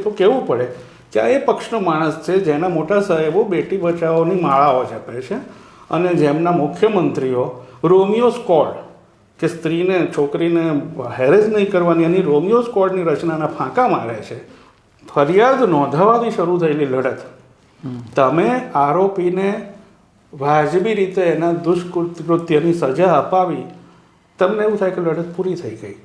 તો કહેવું પડે કે આ એ પક્ષનો માણસ છે જેના મોટા સાહેબો બેટી બચાવોની માળાઓ જપે છે અને જેમના મુખ્યમંત્રીઓ રોમિયો સ્કોડ કે સ્ત્રીને છોકરીને હેરેજ નહીં કરવાની એની રોમિયો સ્કોડની રચનાના ફાંકા મારે છે. ફરિયાદ નોંધાવવાથી શરૂ થયેલી લડત તમે આરોપીને વાજબી રીતે એના દુષ્કૃત્યની સજા અપાવી, તમને એવું થાય કે લડત પૂરી થઈ ગઈ.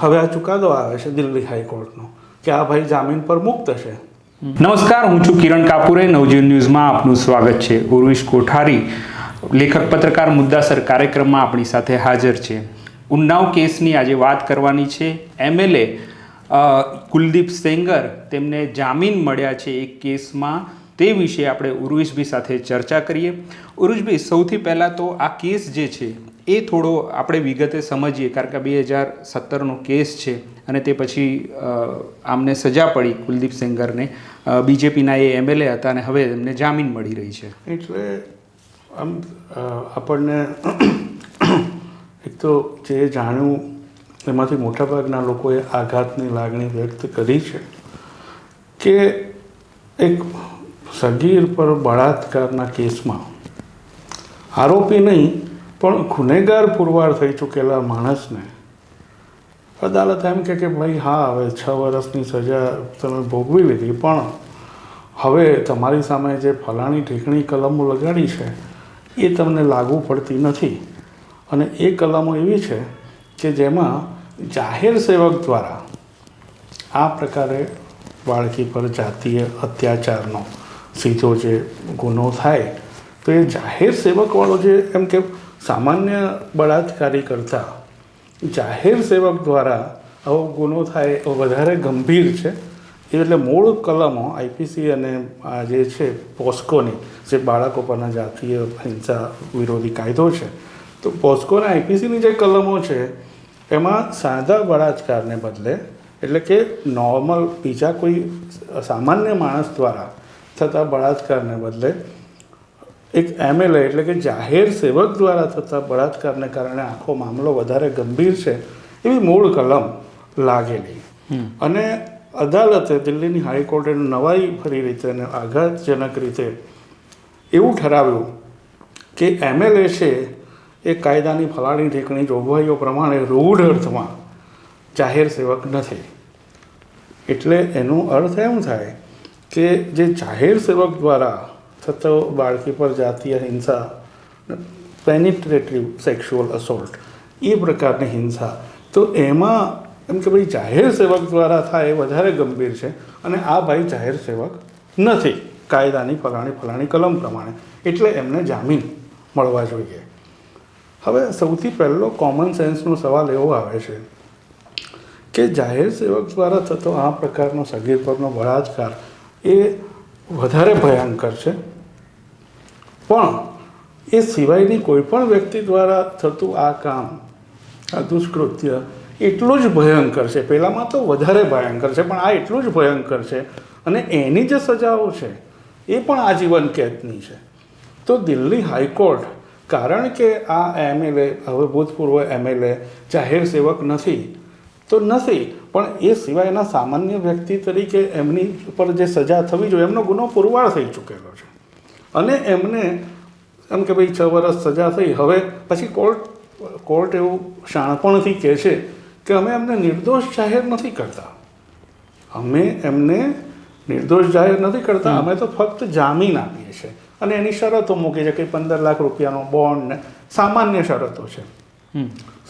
હવે આ ચુકાદો આવે છે દિલ્હી હાઈકોર્ટનો કે આ ભાઈ જામીન પર મુક્ત છે. નમસ્કાર, હું છું કિરણ કાપુરે. નવજીવન ન્યૂઝમાં આપનું સ્વાગત છે. ઉર્વિશ કોઠારી લેખક પત્રકાર મુદ્દાસર કાર્યક્રમમાં આપણી સાથે હાજર છે. ઉન્નાવ કેસની આજે વાત કરવાની છે. MLA કુલદીપ સેંગર તેમને જામીન મળ્યા છે એક કેસમાં, તે વિશે આપણે ઉર્વિશભાઈ સાથે ચર્ચા કરીએ. ઉર્વિશભાઈ, સૌથી પહેલાં તો આ કેસ જે છે એ થોડો આપણે વિગતે સમજીએ, કારણ કે 2017નો કેસ છે અને તે પછી આમને સજા પડી કુલદીપ સેંગરને. બીજેપીના એ MLA હતા અને હવે એમને જામીન મળી રહી છે. એટલે આમ આપણને એક તો જે જાણ્યું એમાંથી મોટાભાગના લોકોએ આઘાતની લાગણી વ્યક્ત કરી છે કે એક સગીર પર બળાત્કારના કેસમાં આરોપી નહીં પણ ગુનેગાર પુરવાર થઈ ચૂકેલા માણસને અદાલત એમ કે ભાઈ હા, હવે 6 વર્ષની સજા તમે ભોગવી લીધી, પણ હવે તમારી સામે જે ફલાણી ઠીકણી કલમો લગાડી છે એ તમને લાગુ પડતી નથી. અને એ કલમો એવી છે કે જેમાં જાહેર સેવક દ્વારા આ પ્રકારે બાળકી પર જાતીય અત્યાચારનો સીધો જે ગુનો થાય તો એ જાહેર સેવકવાળો જે એમ કે સામાન્ય બળાત્કારી કરતાં જાહેર સેવક દ્વારા આવો ગુનો થાય તો વધારે ગંભીર છે. એટલે મૂળ કલમો IPC અને આ જે છે પોસ્કોની, જે બાળકો પરના જાતીય હિંસા વિરોધી કાયદો છે, તો પોસ્કો અને IPCની જે કલમો છે એમાં સાદા બળાત્કારને બદલે, એટલે કે નોર્મલ બીજા કોઈ સામાન્ય માણસ દ્વારા થતા બળાત્કારને બદલે એક MLA એટલે કે જાહેર સેવક દ્વારા થતા બળાત્કારને કારણે આખો મામલો વધારે ગંભીર છે એવી મૂળ કલમ લાગેલી. અને અદાલતે, દિલ્હીની હાઈકોર્ટે નવાઈ ભરી રીતે અને આઘાતજનક રીતે એવું ઠરાવ્યું કે MLA છે એ કાયદાની ફલાણી ઠેકણી જોગવાઈઓ પ્રમાણે રૂઢ અર્થમાં જાહેર સેવક નથી. એટલે એનો અર્થ એમ થાય કે જે જાહેર સેવક દ્વારા થતો બાળકી પર જાતીય હિંસા, પેનિટ્રેટિવ સેક્સ્યુઅલ અસોલ્ટ, એ પ્રકારની હિંસા, તો એમાં એમ કે ભાઈ જાહેર સેવક દ્વારા થાય એ વધારે ગંભીર છે અને આ ભાઈ જાહેર સેવક નથી કાયદાની ફલાણી કલમ પ્રમાણે, એટલે એમને જામીન મળવા જોઈએ. હવે સૌથી પહેલો કોમન સેન્સનો સવાલ એવો આવે છે કે જાહેર સેવક દ્વારા થતો આ પ્રકારનો સગીર પરનો બળાત્કાર એ વધારે ભયંકર છે, પણ એ સિવાયની કોઈ પણ વ્યક્તિ દ્વારા થતું આ કામ, આ દુષ્કૃત્ય એટલું જ ભયંકર છે. પહેલાંમાં તો વધારે ભયંકર છે, પણ આ એટલું જ ભયંકર છે. અને એની જે સજાઓ છે એ પણ આજીવન કેદની છે. તો દિલ્હી હાઈકોર્ટ, કારણ કે આ MLA, હવે ભૂતપૂર્વ MLA જાહેર સેવક નથી તો નથી, પણ એ સિવાયના સામાન્ય વ્યક્તિ તરીકે એમની પર જે સજા થવી જોઈએ, એમનો ગુનો પુરવાર થઈ ચૂકેલો છે અને એમને એમ કે ભાઈ 6 વર્ષ સજા થઈ. હવે પછી કોર્ટ એવું શાણપણથી કહે છે કે અમે એમને નિર્દોષ જાહેર નથી કરતા, અમે એમને નિર્દોષ જાહેર નથી કરતા, અમે તો ફક્ત જામીન આપીએ છીએ અને એની શરતો મૂકી છે કે 15 લાખ રૂપિયાનો બોન્ડ ને સામાન્ય શરતો છે.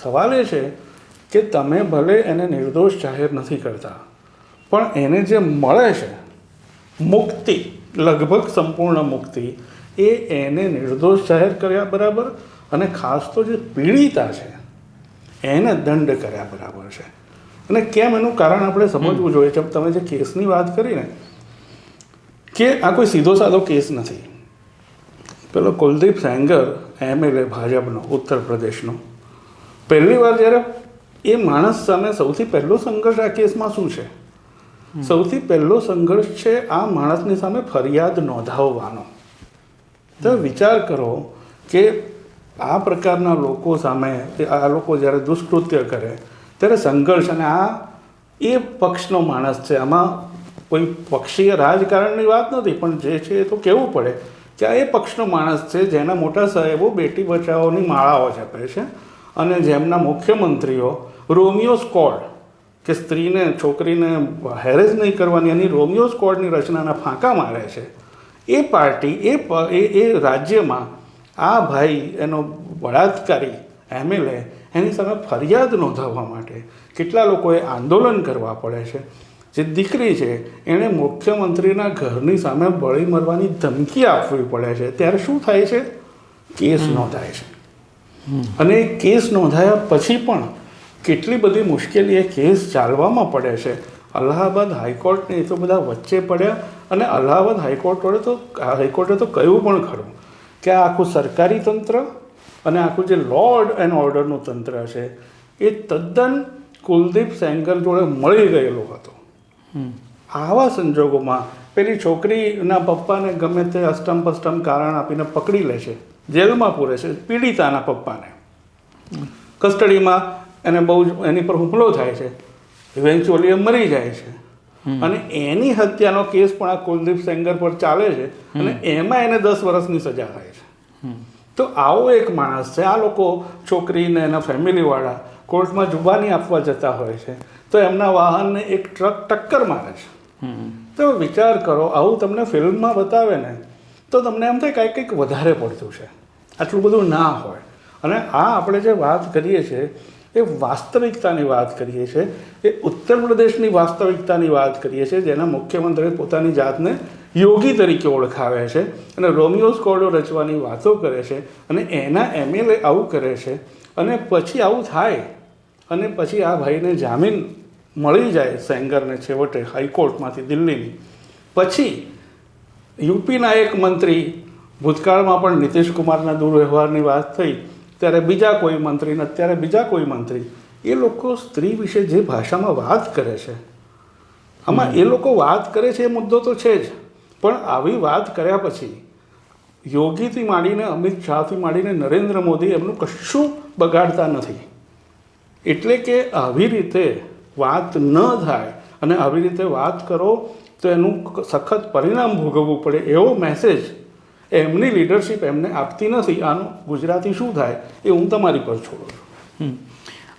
સવાલ એ છે કે તમે ભલે એને નિર્દોષ જાહેર નથી કરતા, પણ એને જે મળે છે મુક્તિ, લગભગ સંપૂર્ણ મુક્તિ, એ એને નિર્દોષ જાહેર કર્યા બરાબર, અને ખાસ તો જે પીડિતા છે એને દંડ કર્યા બરાબર છે. અને કેમ, એનું કારણ આપણે સમજવું જોઈએ. તમે જે કેસની વાત કરી ને, કે આ કોઈ સીધો સાધો કેસ નથી. પેલો કુલદીપ સેંગર MLA ભાજપનો, ઉત્તર પ્રદેશનો, પહેલી વાર જ્યારે એ માણસ સામે સૌથી પહેલો સંઘર્ષ આ કેસમાં શું છે? સૌથી પહેલો સંઘર્ષ છે આ માણસની સામે ફરિયાદ નોંધાવવાનો. તો વિચાર કરો કે આ પ્રકારના લોકો સામે, આ લોકો જ્યારે દુષ્કૃત્ય કરે ત્યારે સંઘર્ષ, અને આ એ પક્ષનો માણસ છે. આમાં કોઈ પક્ષીય રાજકારણની વાત નથી, પણ જે છે એ તો કહેવું પડે કે આ એ પક્ષનો માણસ છે જેના મોટા સાહેબો બેટી બચાવોની માળાઓ જપે છે અને જેમના મુખ્યમંત્રીઓ રોમિયો સ્કોડ, કે સ્ત્રીને છોકરીને હેરેસ નહીં કરવાની એની રોમિયો સ્કોડની રચનાના ફાંકા મારે છે. એ પાર્ટી એ રાજ્યમાં આ ભાઈ એનો બળાત્કારી MLA એની સામે ફરિયાદ નોંધાવવા માટે કેટલા લોકોએ આંદોલન કરવા પડે છે. જે દીકરી છે એણે મુખ્યમંત્રીના ઘરની સામે બળી મરવાની ધમકી આપવી પડે છે. ત્યારે શું થાય છે? કેસ નોંધાય છે. અને કેસ નોંધાયા પછી પણ કેટલી બધી મુશ્કેલી એ કેસ ચાલવામાં પડે છે. અલ્હાબાદ હાઈકોર્ટને એ તો બધા વચ્ચે પડ્યા અને અલ્હાબાદ હાઈકોર્ટે તો કહ્યું પણ ખરું કે આ આખું સરકારી તંત્ર અને આખું જે લોર્ડ એન્ડ ઓર્ડરનું તંત્ર છે એ તદ્દન કુલદીપ સેંગર જોડે મળી ગયેલો હતો. આવા સંજોગોમાં પેલી છોકરીના પપ્પાને ગમે તે અષ્ટમ પષ્ટમ કારણ આપીને પકડી લે છે, જેલમાં પૂરે છે. પીડિતાના પપ્પાને કસ્ટડીમાં એને બહુ એની પર હુમલો થાય છે, ઇવેન્ચ્યુઅલી એ મરી જાય છે અને એની હત્યાનો કેસ પણ આ કુલદીપ સેંગર પર ચાલે છે અને એમાં એને 10 વર્ષની સજા થાય છે. તો આવો એક માણસ છે. આ લોકો છોકરીને એના ફેમિલીવાળા કોર્ટમાં જુબાની આપવા જતા હોય છે તો એમના વાહનને એક ટ્રક ટક્કર મારે છે. તો વિચાર કરો, આવું તમને ફિલ્મમાં બતાવે ને તો તમને એમ થાય કંઈક વધારે પડતું છે, આટલું બધું ના હોય. અને આ આપણે જે વાત કરીએ છીએ એ વાસ્તવિકતાની વાત કરીએ છીએ, એ ઉત્તર પ્રદેશની વાસ્તવિકતાની વાત કરીએ છીએ, જેના મુખ્યમંત્રી પોતાની જાતને યોગી તરીકે ઓળખાવે છે અને રોમિયો સ્કોડો રચવાની વાતો કરે છે અને એના MLA આવું કરે છે અને પછી આવું થાય અને પછી આ ભાઈને જામીન મળી જાય સેંગરને છેવટે હાઈકોર્ટમાંથી દિલ્હીની. પછી યુપીના એક મંત્રી, ભૂતકાળમાં પણ નીતિશ કુમારના દુર્વ્યવહારની વાત થઈ ત્યારે બીજા કોઈ મંત્રી ને અત્યારે બીજા કોઈ મંત્રી, એ લોકો સ્ત્રી વિશે જે ભાષામાં વાત કરે છે, આમાં એ લોકો વાત કરે છે એ મુદ્દો તો છે જ, પણ આવી વાત કર્યા પછી યોગીથી માંડીને અમિત શાહથી માંડીને નરેન્દ્ર મોદી એમનું કશું બગાડતા નથી. એટલે કે આવી રીતે વાત ન થાય અને આવી રીતે વાત કરો તો એનું સખત પરિણામ ભોગવવું પડે એવો મેસેજ એમની લીડરશિપ એમને આપતી નથી. આનું ગુજરાતી શું થાય એ હું તમારી પર છોડું છું.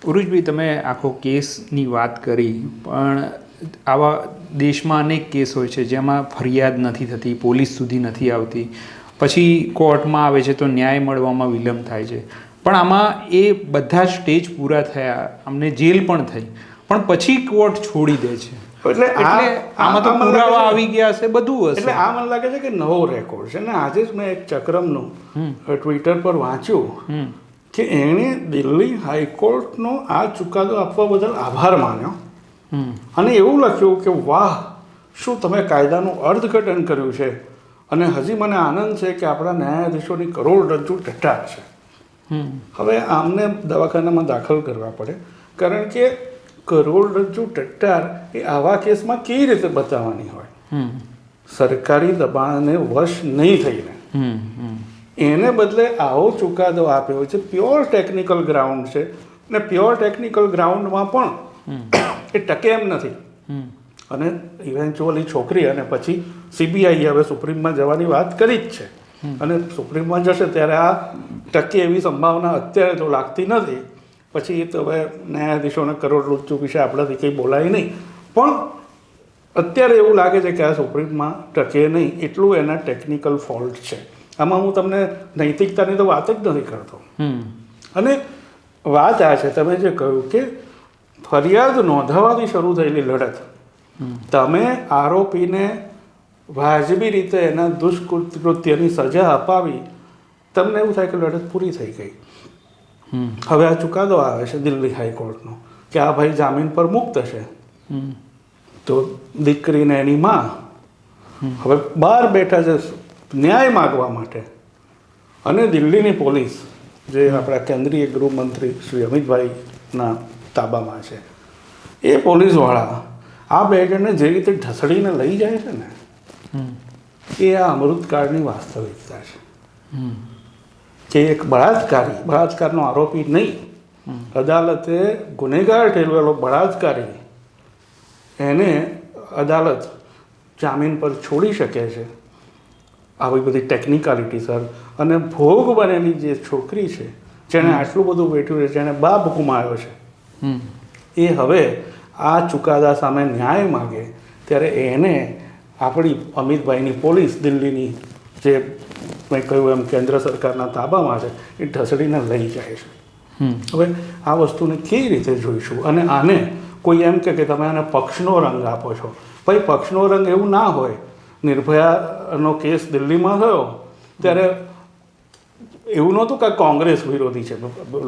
ઉરુજભાઈ, તમે આખો કેસની વાત કરી, પણ આવા દેશમાં અનેક કેસ હોય છે જેમાં ફરિયાદ નથી થતી, પોલીસ સુધી નથી આવતી, પછી કોર્ટમાં આવે છે તો ન્યાય મળવામાં વિલંબ થાય છે. પણ આમાં એ બધા જ સ્ટેજ પૂરા થયા, અમને જેલ પણ થઈ, પણ પછી કોર્ટ છોડી દે છે. એટલે આમાં તો પુરાવા આવી ગયા છે, બધું હશે. એટલે આ મને લાગે છે કે નવો રેકોર્ડ છે. ને આજે જ મેં એક ચક્રમનું ટ્વિટર પર વાંચ્યું કે એણે દિલ્હી હાઈકોર્ટનો આ ચુકાદો આપવા બદલ આભાર માન્યો અને એવું લખ્યું કે વાહ, શું તમે કાયદાનું અર્થઘટન કર્યું છે અને હજી મને આનંદ છે કે આપણા ન્યાયાધીશોની કરોડરજ્જુ ટટ્ટાર છે. હવે આમને દવાખાનામાં દાખલ કરવા પડે, કારણ કે કરોડરજ્જુ ટટ્ટાર એ આવા કેસમાં કેવી રીતે બતાવવાની હોય? સરકારી દબાણને વશ નહીં થઈને એને બદલે આવો ચુકાદો આપ્યો છે. પ્યોર ટેકનિકલ ગ્રાઉન્ડ છે ને પ્યોર ટેકનિકલ ગ્રાઉન્ડમાં પણ એ ટકે એમ નથી. અને ઇવેન્ચ્યુઅલી છોકરી અને પછી CBI હવે સુપ્રીમમાં જવાની વાત કરી જ છે અને સુપ્રીમમાં જશે ત્યારે આ ટકે એવી સંભાવના અત્યારે તો લાગતી નથી. પછી તો હવે ન્યાયાધીશોને કરોડરજ્જુ વિશે આપણાથી કંઈ બોલાય નહીં, પણ અત્યારે એવું લાગે છે કે આ સુપ્રીમમાં ટકે નહીં, એટલું એના ટેકનિકલ ફોલ્ટ છે. આમાં હું તમને નૈતિકતાની તો વાત જ નથી કરતો. અને વાત આ છે, તમે જે કહ્યું કે ફરિયાદ નોંધાવવાથી શરૂ થયેલી લડત, તમે આરોપીને વાજબી રીતે એના દુષ્કૃત્યની સજા અપાવી, તમને એવું થાય કે લડત પૂરી થઈ ગઈ. હવે આ ચુકાદો આવે છે દિલ્હી હાઈકોર્ટનો કે આ ભાઈ જામીન પર મુક્ત છે, તો દીકરીને એની માં હવે બહાર બેઠા છે ન્યાય માગવા માટે. અને દિલ્હીની પોલીસ, જે આપણા કેન્દ્રીય ગૃહમંત્રી શ્રી અમિતભાઈના તાબામાં છે, એ પોલીસવાળા આ બે જણને જે રીતે ઢસડીને લઈ જાય છે ને, એ આ અમૃતકાળની વાસ્તવિકતા છે. કે એક બળાત્કારનો આરોપી નહીં, અદાલતે ગુનેગાર ઠેરવેલો બળાત્કારી એને અદાલત જામીન પર છોડી શકે છે આવી બધી ટેકનિકાલિટી સર. અને ભોગ બનેલી જે છોકરી છે જેણે આટલું બધું વેઠ્યું છે, જેણે બાપ ગુમાવ્યો છે, એ હવે આ ચુકાદા સામે ન્યાય માગે ત્યારે એને આપણી અમિતભાઈની પોલીસ દિલ્હીની જે મેં કહ્યું એમ કેન્દ્ર સરકારના તાબામાં છે એ ઢસડીને લઈ જાય છે. હવે આ વસ્તુને કેવી રીતે જોઈશું? અને આને કોઈ એમ કે તમે આને પક્ષનો રંગ આપો છો. ભાઈ પક્ષનો રંગ એવું ના હોય. નિર્ભયાનો કેસ દિલ્હીમાં થયો ત્યારે એવું નહોતું કે કોંગ્રેસ વિરોધી છે,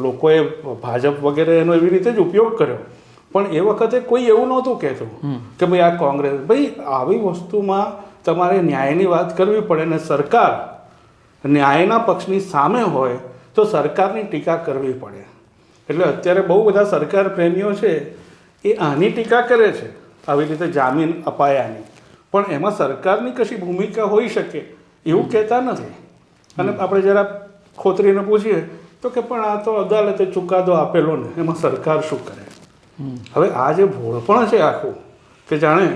લોકોએ ભાજપ વગેરે એનો એવી રીતે જ ઉપયોગ કર્યો, પણ એ વખતે કોઈ એવું નહોતું કહેતું કે ભાઈ આ કોંગ્રેસ. ભાઈ આવી વસ્તુમાં તમારે ન્યાયની વાત કરવી પડે ને સરકાર ન્યાયના પક્ષની સામે હોય તો સરકારની ટીકા કરવી પડે. એટલે અત્યારે બહુ બધા સરકાર પ્રેમીઓ છે એ આની ટીકા કરે છે આવી રીતે જામીન અપાયાની, પણ એમાં સરકારની કશી ભૂમિકા હોઈ શકે એવું કહેતા નથી. અને આપણે જરા ખોતરીને પૂછીએ તો કે પણ આ તો અદાલતે ચુકાદો આપેલો ને એમાં સરકાર શું કરે? હવે આ જે ભોળપણ છે આખું કે જાણે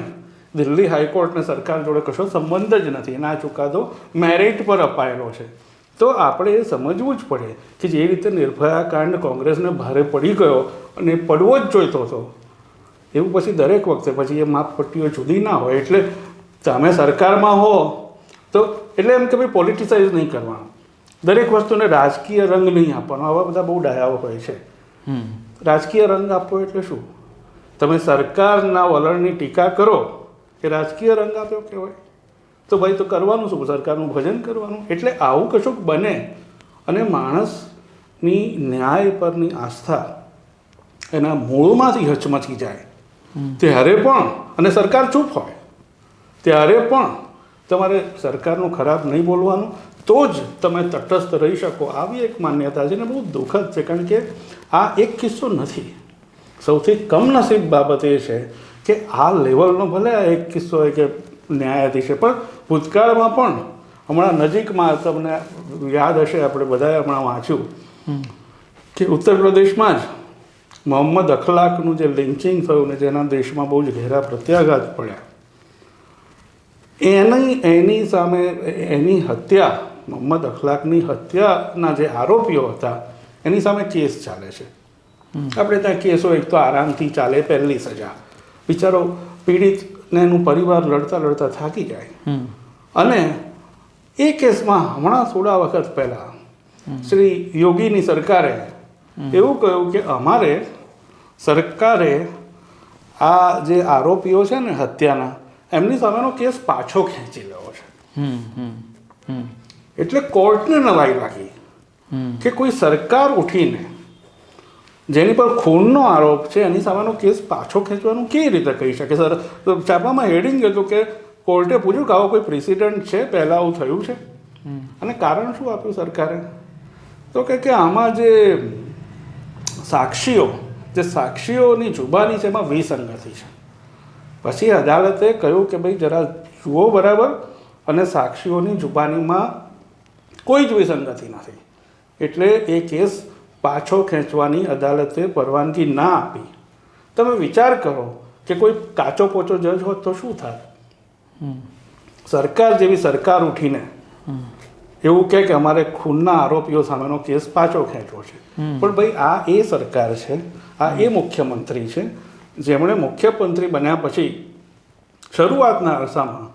દિલ્હી હાઈકોર્ટને સરકાર જોડે કશો સંબંધ જ નથી અને આ ચુકાદો મેરિટ પર અપાયેલો છે, તો આપણે એ સમજવું જ પડે કે જે રીતે નિર્ભયા કાંડ કોંગ્રેસને ભારે પડી ગયો અને પડવો જ જોઈતો હતો એવું પછી દરેક વખતે પછી એ માપપટ્ટીઓ જુદી ના હોય. એટલે તમે સરકારમાં હો તો એટલે એમ કે ભાઈ પોલિટિસાઇઝ નહીં કરવાનું, દરેક વસ્તુને રાજકીય રંગ નહીં આપવાનો. આવા બધા બહુ ડાયાઓ હોય છે. રાજકીય રંગ આપવો એટલે શું? તમે સરકારના વલણની ટીકા કરો એ રાજકીય રંગ આપ્યો કહેવાય? તો ભાઈ તો કરવાનું શું? સરકારનું ભજન કરવાનું. એટલે આવું કશુંક બને અને માણસની ન્યાય પરની આસ્થા એના મૂળમાંથી હચમચી જાય ત્યારે પણ, અને સરકાર ચૂપ હોય ત્યારે પણ તમારે સરકારનું ખરાબ નહીં બોલવાનું, તો જ તમે તટસ્થ રહી શકો. આવી એક માન્યતા છે ને બહુ દુઃખદ છે, કારણ કે આ એક કિસ્સો નથી. સૌથી કમનસીબ બાબત એ છે કે આ લેવલનો ભલે આ એક કિસ્સો હોય કે ન્યાયાધીશ છે, પણ ભૂતકાળમાં પણ હમણાં નજીકમાં તમને યાદ હશે, આપણે બધાએ હમણાં વાંચ્યું કે ઉત્તર પ્રદેશમાં જ મોહમ્મદ અખલાકનું જે લિન્ચિંગ થયું ને જેના દેશમાં બહુ જ ઘેરા પ્રત્યાઘાત પડ્યા, એની સામે એની હત્યા, મોહમ્મદ અખલાકની હત્યાના જે આરોપીઓ હતા એની સામે કેસ ચાલે છે. આપણે ત્યાં કેસો એક તો આરામથી ચાલે, પહેલી સજા, બિચારો પીડિતને એનું પરિવાર લડતા લડતા થાકી જાય. અને એ કેસમાં હમણાં થોડા વખત પહેલાં શ્રી યોગીની સરકારે એવું કહ્યું કે અમારે સરકારે આ જે આરોપીઓ છે ને હત્યાના એમની સામેનો કેસ પાછો ખેંચી લેવો છે. એટલે કોર્ટને નવાઈ લાગી કે કોઈ સરકાર ઉઠીને જેની પર ખૂનનો આરોપ છે એની સામેનો કેસ પાછો ખેંચવાનું કેવી રીતે કહી શકે? સર છાપામાં હેડિંગ હતું કે કોર્ટે પૂછ્યું કે આવો કોઈ પ્રેસિડન્ટ છે, પહેલાં આવું થયું છે? અને કારણ શું આપ્યું સરકારે? તો કે આમાં જે સાક્ષીઓની જુબાની છે એમાં વિસંગતિ છે. પછી અદાલતે કહ્યું કે ભાઈ જરા જુઓ બરાબર, અને સાક્ષીઓની જુબાનીમાં કોઈ જ વિસંગતિ નથી, એટલે એ કેસ પાછો ખેંચવાની અદાલતે પરવાનગી ના આપી. તમે વિચાર કરો કે કોઈ કાચો પોચો જજ હોત તો શું થાય? સરકાર જેવી સરકાર ઉઠીને એવું કહે કે અમારે ખૂનના આરોપીઓ સામેનો કેસ પાછો ખેંચવો છે. પણ ભાઈ આ એ સરકાર છે, આ એ મુખ્યમંત્રી છે જેમણે મુખ્યમંત્રી બન્યા પછી શરૂઆતના અરસામાં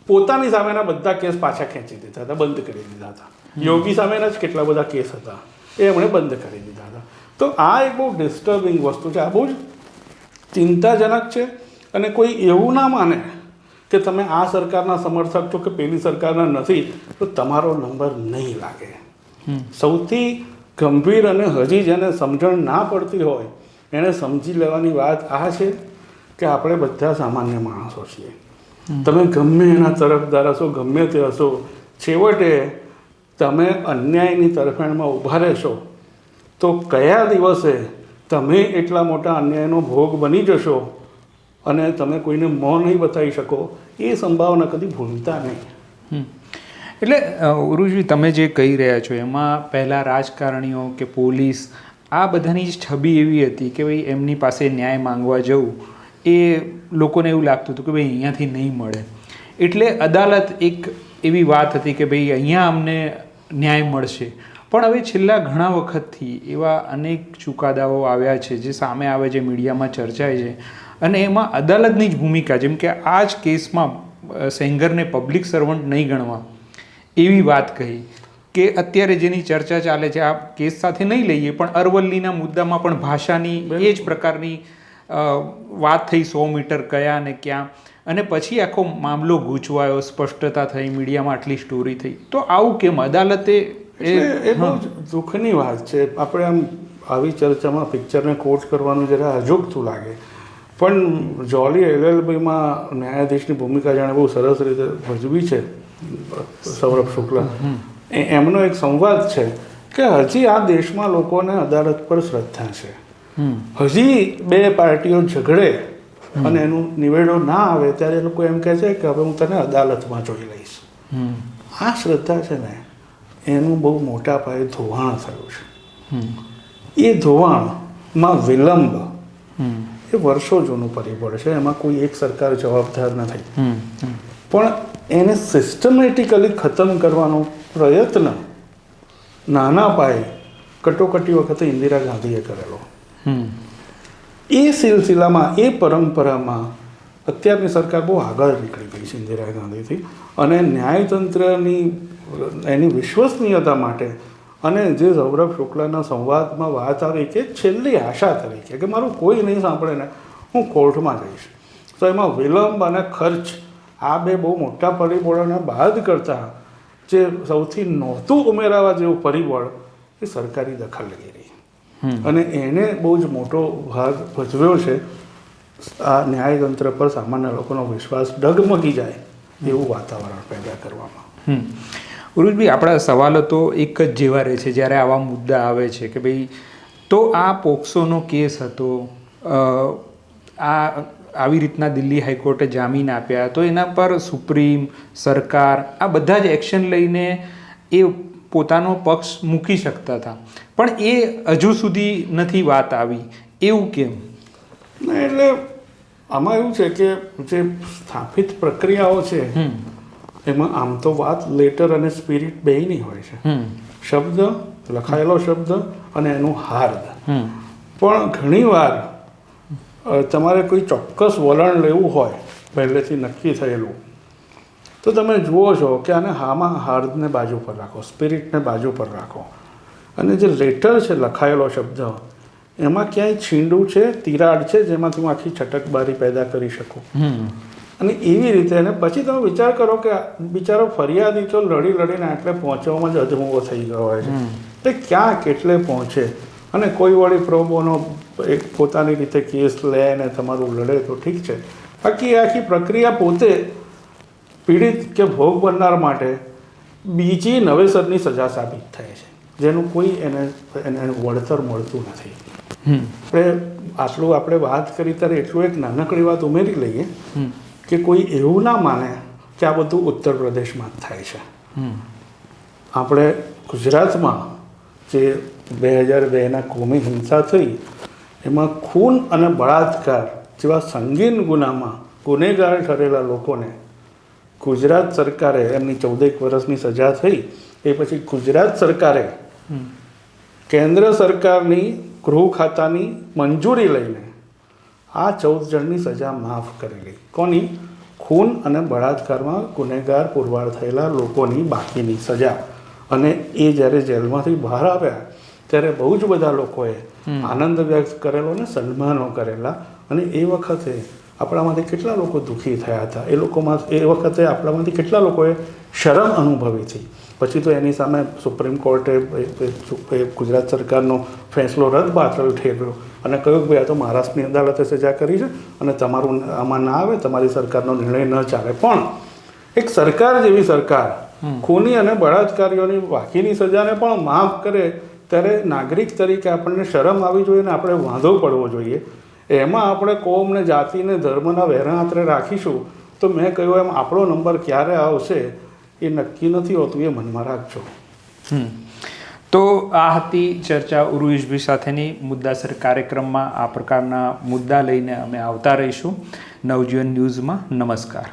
પોતાની સામેના બધા કેસ પાછા ખેંચી દીધા હતા, બંધ કરી દીધા હતા. યોગી સામેના જ કેટલા બધા કેસ હતા એ એમણે બંધ કરી દીધા હતા. તો આ એક બહુ ડિસ્ટર્બિંગ વસ્તુ છે, આ બહુ જ ચિંતાજનક છે. અને કોઈ એવું ના માને કે તમે આ સરકારના સમર્થક છો કે પેલી સરકારના નથી તો તમારો નંબર નહીં લાગે. સૌથી ગંભીર અને હજી જેને સમજણ ના પડતી હોય એને સમજી લેવાની વાત આ છે કે આપણે બધા સામાન્ય માણસો છીએ. તમે ગમે એના તરફદાર હશો, ગમે તે હશો, છેવટે તમે અન્યાયની તરફેણમાં ઊભા રહેશો તો કયા દિવસે તમે એટલા મોટા અન્યાયનો ભોગ બની જશો અને તમે કોઈને મોં નહીં બતાવી શકો એ સંભાવના કદી ભૂલતા નહીં. એટલે ઉરુજી તમે જે કહી રહ્યા છો એમાં પહેલાં રાજકારણીઓ કે પોલીસ આ બધાની જ છબી એવી હતી કે ભાઈ એમની પાસે ન્યાય માંગવા જવું એ લોકોને એવું લાગતું હતું કે ભાઈ અહીંયાથી નહીં મળે, એટલે અદાલત એક એવી વાત હતી કે ભાઈ અહીંયા અમને ન્યાય મળશે. પણ હવે છેલ્લા ઘણા વખતથી એવા અનેક ચુકાદાઓ આવ્યા છે જે સામે આવે છે, મીડિયામાં ચર્ચાય છે, અને એમાં અદાલતની જ ભૂમિકા, જેમ કે આ જ કેસમાં સેંગરને પબ્લિક સર્વન્ટ નહીં ગણવા એવી વાત કહી કે અત્યારે જેની ચર્ચા ચાલે છે, આ કેસ સાથે નહીં લઈએ પણ અરવલ્લીના મુદ્દામાં પણ ભાષાની એ જ પ્રકારની વાત થઈ, 100 મીટર કયા અને ક્યાં, અને પછી આખો મામલો ગૂંચવાયો, સ્પષ્ટતા થઈ, મીડિયામાં આટલી સ્ટોરી થઈ. તો આવું કેમ? અદાલતે એ બહુ દુઃખની વાત છે. આપણે આમ આવી ચર્ચામાં પિક્ચરને કોટ કરવાનું જરા અજુગતું લાગે, પણ જોલી LLBમાં ન્યાયાધીશની ભૂમિકા જાણે બહુ સરસ રીતે ભજવી છે સૌરભ શુક્લા. એમનો એક સંવાદ છે કે હજી આ દેશમાં લોકોને અદાલત પર શ્રદ્ધા છે. હજી બે પાર્ટીઓ ઝઘડે અને એનું નિવેડો ના આવે ત્યારે એ લોકો એમ કહે છે કે હવે હું તને અદાલતમાં જોઈ લઈશ. આ શ્રદ્ધા છે ને, એનું બહુ મોટા પાયે ધોવાણ થયું છે. એ ધોવાણમાં વિલંબ એ વર્ષો જૂનું પરિબળ છે, એમાં કોઈ એક સરકાર જવાબદાર નથી. પણ એને સિસ્ટમેટિકલી ખતમ કરવાનો પ્રયત્ન નાના પાયે કટોકટી વખતે ઇન્દિરા ગાંધીએ કરેલો. એ સિલસિલામાં, એ પરંપરામાં અત્યારની સરકાર બહુ આગળ નીકળી ગઈ છે ઇન્દિરા ગાંધીથી, અને ન્યાયતંત્રની એની વિશ્વસનીયતા માટે, અને જે સૌરભ શુક્લાના સંવાદમાં વાત આવી કે છેલ્લી આશા તરીકે કે મારું કોઈ નહીં સાંભળે ને હું કોર્ટમાં જઈશ, તો એમાં વિલંબ અને ખર્ચ આ બે બહુ મોટા પરિબળોને બાદ કરતાં જે સૌથી નહોતું ઉમેરાવા જેવું પરિબળ એ સરકારી દખલગીરી, અને એને બહુ જ મોટો ભાગ ભજવ્યો છે આ ન્યાયતંત્ર પર સામાન્ય લોકોનો વિશ્વાસ ડગમગી જાય એવું વાતાવરણ પેદા કરવામાં. ઉરુજભાઈ, આપણા સવાલો તો એક જ જેવા રહે છે જ્યારે આવા મુદ્દા આવે છે કે ભાઈ તો આ પોક્સોનો કેસ હતો, આવી રીતના દિલ્હી હાઈકોર્ટે જામીન આપ્યા, તો એના પર સુપ્રીમ, સરકાર આ બધા જ એક્શન લઈને એ પોતાનો પક્ષ મૂકી શકતા હતા, પણ એ હજુ સુધી નથી વાત આવી, એવું કેમ? ના, એટલે આમાં એવું છે કે જે સ્થાપિત પ્રક્રિયાઓ છે એમાં આમ તો વાત લેટર અને સ્પિરિટ બેયની હોય છે. શબ્દ, લખાયેલો શબ્દ અને એનું હાર્દ. પણ ઘણીવાર તમારે કોઈ ચોક્કસ વલણ લેવું હોય પહેલેથી નક્કી થયેલું, તો તમે જુઓ છો કે આને હામાં હાર્દને બાજુ પર રાખો, સ્પિરિટને બાજુ પર રાખો, અને જે લેટર છે, લખાયેલો શબ્દ, એમાં ક્યાંય છીંડું છે, તિરાડ છે જેમાંથી હું આખી છટકબારી પેદા કરી શકું. અને એવી રીતે, અને પછી તમે વિચાર કરો કે બિચારો ફરિયાદી તો લડી લડીને આટલે પહોંચવામાં જ અધમુઓ થઈ ગયો હોય છે, એટલે ક્યાં કેટલે પહોંચે, અને કોઈ વળી પ્રોબોનો એક પોતાની રીતે કેસ લે ને તમારું લડે તો ઠીક છે, બાકી આખી પ્રક્રિયા પોતે પીડિત કે ભોગ બનનાર માટે બીજી નવેસરની સજા સાબિત થાય છે, જેનું કોઈ એને વળતર મળતું નથી. આપણે વાત કરી ત્યારે એટલું એક નાનકડી વાત ઉમેરી લઈએ કે કોઈ એવું ના માને કે આ બધું ઉત્તર પ્રદેશમાં જ થાય છે. આપણે ગુજરાતમાં જે 2002ના કોમી હિંસા થઈ, એમાં ખૂન અને બળાત્કાર જેવા સંગીન ગુનામાં ગુનેગાર ઠરેલા લોકોને ગુજરાત સરકારે, એમની 14 વર્ષની સજા થઈ એ પછી ગુજરાત સરકારે કેન્દ્ર સરકારની ગૃહ ખાતાની મંજૂરી લઈને આ 14 જણની સજા માફ કરેલી. કોની? ખૂન અને બળાત્કારમાં ગુનેગાર પુરવાર થયેલા લોકોની બાકીની સજા. અને એ જ્યારે જેલમાંથી બહાર આવ્યા ત્યારે બહુ જ બધા લોકોએ આનંદ વ્યક્ત કરેલો ને સન્માનો કરેલા, અને એ વખતે આપણામાંથી કેટલા લોકો દુઃખી થયા હતા, એ વખતે આપણામાંથી કેટલા લોકોએ શરમ અનુભવી હતી. પછી તો એની સામે સુપ્રીમ કોર્ટે ગુજરાત સરકારનો ફેંસલો રદબાતલ ઠેરવ્યો અને કહ્યું કે ભાઈ આ તો મહારાષ્ટ્રની અદાલતે સજા કરી છે અને તમારું આમાં ના આવે, તમારી સરકારનો નિર્ણય ન ચાલે. પણ એક સરકાર જેવી સરકાર ખૂની અને બળાત્કારીઓની બાકીની સજાને પણ માફ કરે ત્યારે નાગરિક તરીકે આપણને શરમ આવી જોઈએ ને આપણે વાંધો પડવો જોઈએ. એમાં આપણે કોમ ને જાતિ ને ધર્મના વેરા હાથરે રાખીશું તો મેં કહ્યું એમ આપણો નંબર ક્યારે આવશે એ નક્કી નથી હોતું, એ મનમાં રાખજો. તો આ હતી ચર્ચા ઉર્વેશભાઈ સાથેની મુદ્દાસર કાર્યક્રમમાં આ પ્રકારના મુદ્દા લઈને અમે આવતા રહીશું નવજીવન ન્યૂઝમાં. નમસ્કાર.